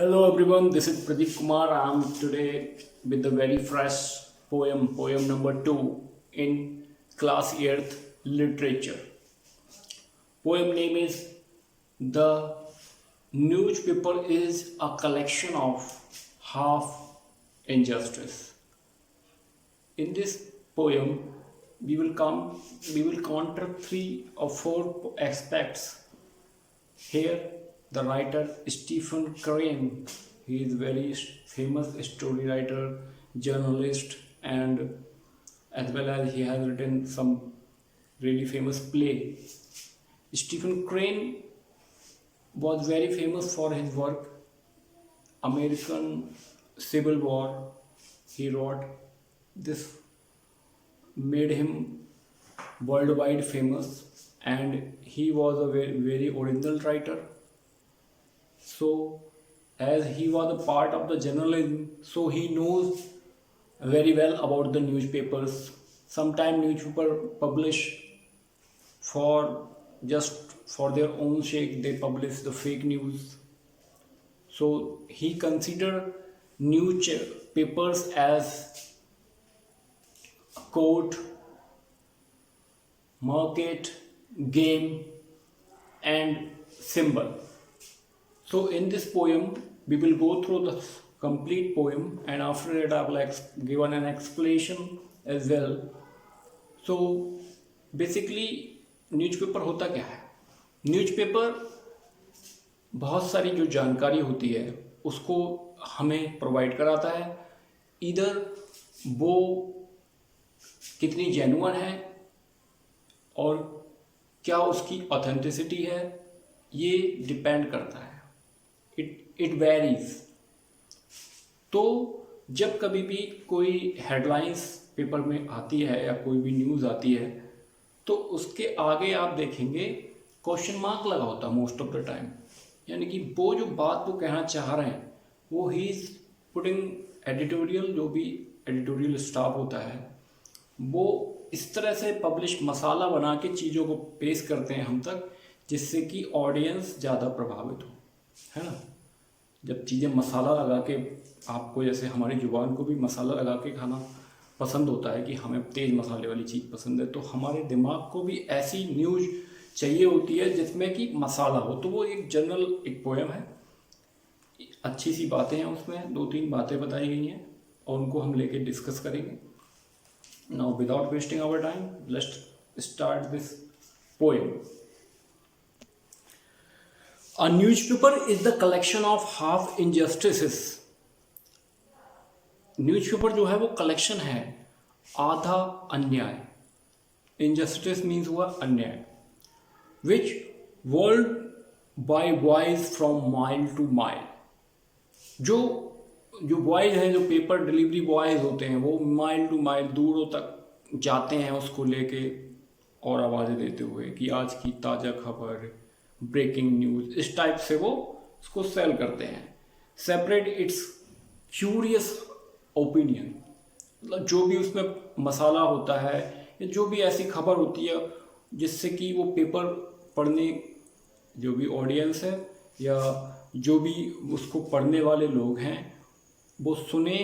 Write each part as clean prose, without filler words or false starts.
Hello everyone, this is Pradeep Kumar. I am today with the very fresh poem number 2 in class 8th literature. Poem name is The Newspaper is a collection of half injustice. In this poem, we will counter 3 or 4 aspects. Here, the writer Stephen Crane, he is very famous story writer, journalist, and as well as he has written some really famous play. Stephen Crane was very famous for his work, American Civil War. He wrote this, made him worldwide famous, and he was a very original writer. So, as he was a part of the journalism, so he knows very well about the newspapers. Sometimes newspaper publish for just for their own sake, they publish the fake news. So he considered newspapers as a court, market, game, and symbol. So in this poem, we will go through the complete poem, and after that I will given an explanation as well. So basically newspaper होता क्या है? Newspaper बहुत सारी जो जानकारी होती है उसको हमें प्रोवाइड कराता है, इधर वो कितनी जेन्युइन है और क्या उसकी ऑथेंटिसिटी है, ये डिपेंड करता है, इट वेरीज. तो जब कभी भी कोई हेडलाइंस पेपर में आती है या कोई भी न्यूज़ आती है तो उसके आगे आप देखेंगे क्वेश्चन मार्क लगा होता है मोस्ट ऑफ द टाइम. यानी कि वो जो बात वो कहना चाह रहे हैं वो ही इज पुटिंग एडिटोरियल, जो भी एडिटोरियल स्टाफ होता है वो इस तरह से पब्लिश मसाला बना के चीज़ों को पेश करते हैं हम तक, जिससे कि ऑडियंस ज़्यादा प्रभावित हो, है ना. जब चीज़ें मसाला लगा के, आपको जैसे हमारी ज़ुबान को भी मसाला लगा के खाना पसंद होता है कि हमें तेज़ मसाले वाली चीज़ पसंद है, तो हमारे दिमाग को भी ऐसी न्यूज़ चाहिए होती है जिसमें कि मसाला हो. तो वो एक जनरल एक पोएम है, अच्छी सी बातें हैं उसमें, 2-3 बातें बताई गई हैं और उनको हम लेके डिस्कस करेंगे. Now without wasting our time, let's start this poem. A newspaper is the collection of half injustices. Newspaper जो है वो कलेक्शन है आधा अन्याय. इनजस्टिस मीन्स हुआ अन्याय. Which world by voice from mile to mile. जो बॉयज हैं, जो पेपर डिलीवरी बॉयज होते हैं, वो माइल टू माइल दूरों तक जाते हैं उसको लेके और आवाज़ें देते हुए कि आज की ताज़ा खबर, ब्रेकिंग न्यूज़, इस टाइप से वो उसको सेल करते हैं. सेपरेट इट्स क्यूरियस ओपिनियन, मतलब जो भी उसमें मसाला होता है या जो भी ऐसी खबर होती है जिससे कि वो पेपर पढ़ने जो भी ऑडियंस है या जो भी उसको पढ़ने वाले लोग हैं वो सुने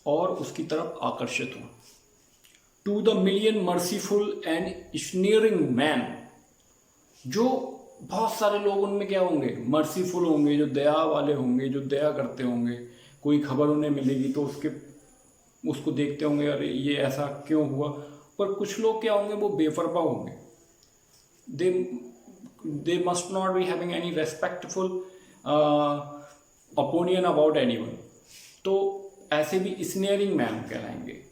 और उसकी तरफ आकर्षित हों. To the million merciful and sneering man. जो बहुत सारे लोग उनमें क्या होंगे, मर्सीफुल होंगे, जो दया वाले होंगे, जो दया करते होंगे. कोई खबर उन्हें मिलेगी तो उसको देखते होंगे, अरे ये ऐसा क्यों हुआ. पर कुछ लोग क्या होंगे, वो बेफरवा होंगे. They must not be having any respectful opinion about anyone. तो ऐसे भी स्नेयरिंग मैन कहलाएंगे.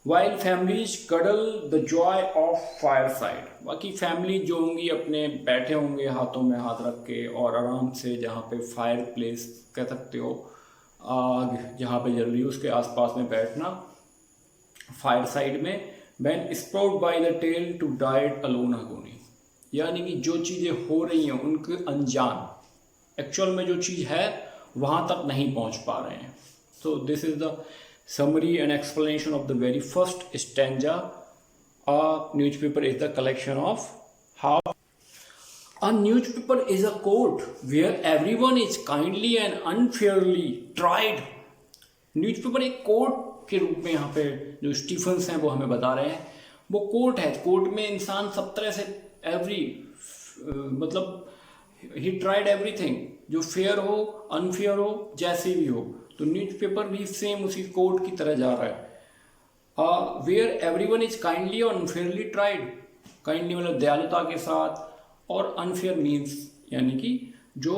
While families cuddle the joy of fire side. बाकी फैमिली जो होंगी अपने बैठे होंगे हाथों में हाथ रख के और आराम से, जहाँ पे फायर प्लेस कह सकते हो, आग जहाँ पे जल रही है उसके आसपास में बैठना, फायर साइड में. When sprout by the tale to diet alone agony. यानी कि जो चीज़ें हो रही हैं उनके अनजान, एक्चुअल में जो चीज़ है वहाँ तक नहीं पहुँच पा रहे हैं. So this is the summary and explanation of the very first stanza. A newspaper is the collection of half. A newspaper is a court where everyone is kindly and unfairly tried. Newspaper एक court के रूप में यहाँ पे जो Stephen's हैं वो हमें बता रहे हैं, वो कोर्ट है। कोर्ट में इंसान सब तरह से मतलब ही ट्राइड एवरीथिंग, जो फेयर हो अनफेयर हो जैसे भी हो। तो न्यूज़पेपर भी सेम उसी कोर्ट की तरह जा रहा है। वेयर एवरीवन इज काइंडली और अनफेयरली ट्राइड। काइंडली मतलब दयालुता के साथ, और अनफेयर मीन्स यानी कि जो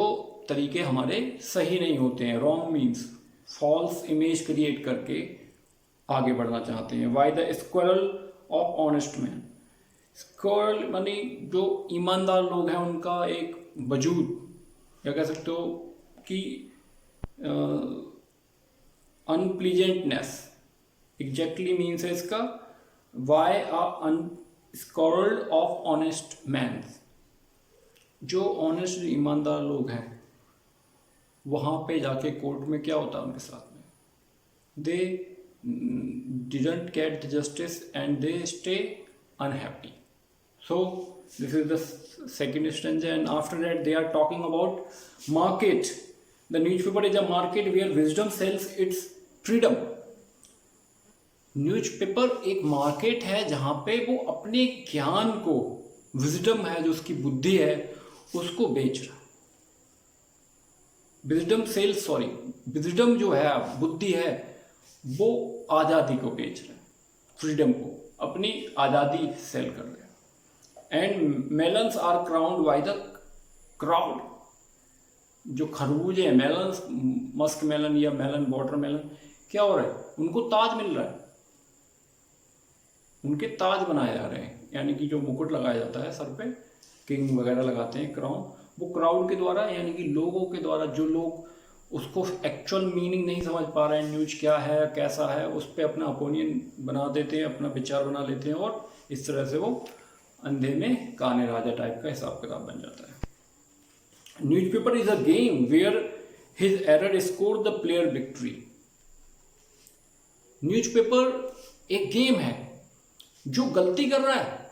तरीके हमारे सही नहीं होते हैं, wrong means false image create करके आगे बढ़ना चाहते हैं। Why the squirrel of honest man. Squirrel मानी जो ईमानदार लोग हैं उनका एक वजूद, या कह सकते हो कि अनप्लीजेंटनेस एग्जैक्टली मीन्स है इसका। Why squirrel of honest man. जो ऑनेस्ट ईमानदार लोग हैं वहाँ पे जाके कोर्ट में क्या होता है उनके साथ में, they didn't get the justice and they stay unhappy. So this is the second stanza, and after that they are talking about market. The newspaper is a market where wisdom sells its freedom. Newspaper एक market है जहाँ पे वो अपने ज्ञान को, wisdom है जो उसकी बुद्धि है, उसको बेच रहा है। विजडम जो है, बुद्धि है, वो आज़ादी को बेच रहा है, फ्रीडम को, अपनी आज़ादी सेल कर रहे हैं। And melons are crowned by the crowd. जो खरबूजे हैं, मेलन्स, मस्क मेलन या मेलन वाटर मेलन, क्या हो रहा है, उनको ताज मिल रहा है, उनके ताज बनाए जा रहे हैं, यानी कि जो मुकुट लगाया जाता है सर पे, किंग वगैरह लगाते हैं क्राउन, वो क्राउड के द्वारा, यानी कि लोगों के द्वारा। जो लोग उसको एक्चुअल मीनिंग नहीं समझ पा रहे हैं, न्यूज क्या है कैसा है, उस पर अपना ओपिनियन बना देते हैं, अपना विचार बना लेते हैं, और इस तरह से वो अंधे में काने राजा टाइप का हिसाब किताब बन जाता है। Newspaper is a game where his error score the player victory. Newspaper एक गेम है, जो गलती कर रहा है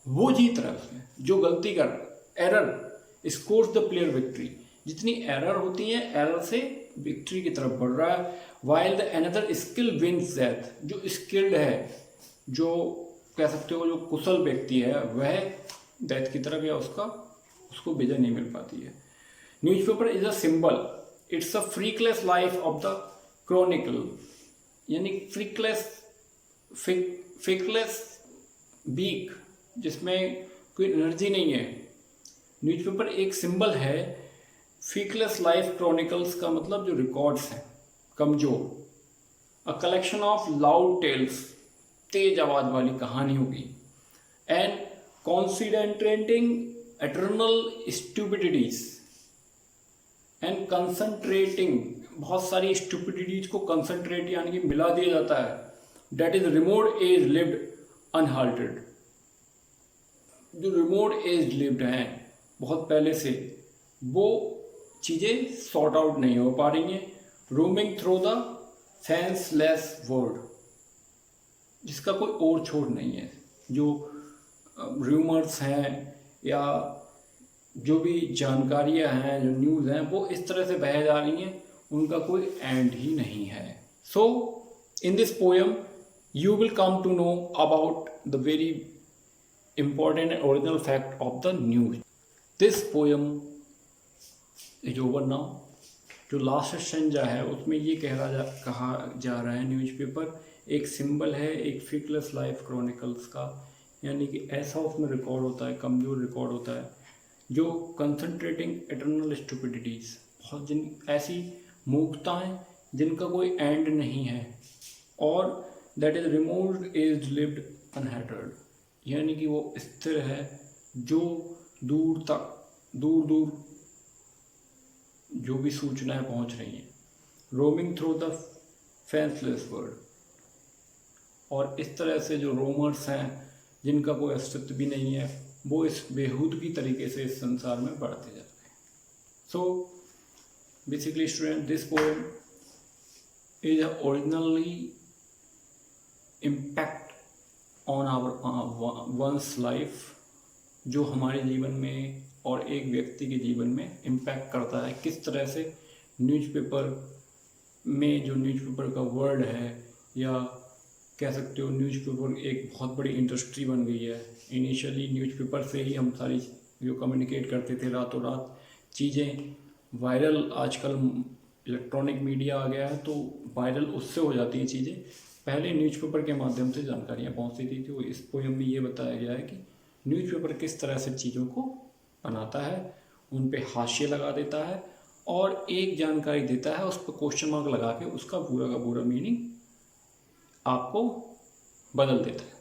वो जीत रहा है उसमें, जो गलती कर रहा है, error scores the player victory. जितनी एरर होती है, एरर से विक्ट्री की तरफ बढ़ रहा है। While the another skill wins death. जो स्किल्ड है, जो कह सकते हो जो कुशल व्यक्ति है, वह डेथ की तरफ या उसको विजय नहीं मिल पाती है। Newspaper is a symbol, it's a feckless life of the chronicle, यानी फ्रीकलेस वीक, जिसमें कोई एनर्जी नहीं है। न्यूज़पेपर एक सिंबल है। फीकलेस लाइफ क्रॉनिकल्स का मतलब जो रिकॉर्ड्स हैं कमजोर। A collection of loud tales, तेज आवाज वाली कहानियों की। And concentrating eternal stupidities, and concentrating, बहुत सारी स्टूपिडिटीज को कंसंट्रेट यानी कि मिला दिया जाता है। That is remote as lived unhalted. जो रिमोट एज लिव्ड हैं बहुत पहले से, वो चीज़ें सॉर्ट आउट नहीं हो पा रही हैं। Roaming through the senseless world, जिसका कोई और छोर नहीं है। जो रूमर्स हैं या जो भी जानकारियां हैं, जो न्यूज़ हैं, वो इस तरह से बह जा रही हैं, उनका कोई एंड ही नहीं है। So in this poem you will come to know about the very important and original fact of the news. This poem is over now. जो लास्ट स्टेंजा है उसमें ये कहा जा रहा है, न्यूज़पेपर एक सिंबल है, एक फिकलेस लाइफ क्रॉनिकल्स का, यानी कि ऐसा उसमें रिकॉर्ड होता है, कमज़ोर रिकॉर्ड होता है, जो कंसंट्रेटिंग एटर्नल स्टूपिडिटीज़, बहुत ऐसी मूर्खताएं जिनका कोई एंड नहीं है। और that is remote as lived unhaltered, यानी कि वो स्थिर है, जो दूर दूर जो भी सूचनाएं पहुंच रही हैं। रोमिंग थ्रू द फेंसलेस वर्ल्ड, और इस तरह से जो रोमर्स हैं जिनका कोई अस्तित्व भी नहीं है, वो इस बेहूदगी तरीके से इस संसार में बढ़ते जा रहे हैं। So basically student, this poem is originally impact on our ones life, जो हमारे जीवन में और एक व्यक्ति के जीवन में इम्पैक्ट करता है। किस तरह से न्यूज़पेपर में जो न्यूज़पेपर का वर्ड है, या कह सकते हो न्यूज़पेपर एक बहुत बड़ी इंडस्ट्री बन गई है। इनिशियली न्यूज़पेपर से ही हम सारी जो कम्युनिकेट करते थे, रातों रात चीज़ें वायरल, आजकल इलेक्ट्रॉनिक मीडिया आ गया है तो वायरल उससे हो जाती हैं चीज़ें। पहले न्यूज़पेपर के माध्यम से जानकारियाँ पहुँचती थी। तो इस पोएम में ये बताया गया है कि न्यूज़पेपर किस तरह से चीज़ों को बनाता है, उन पे हाशिया लगा देता है और एक जानकारी देता है, उस पर क्वेश्चन मार्क लगा के उसका पूरा का पूरा मीनिंग आपको बदल देता है।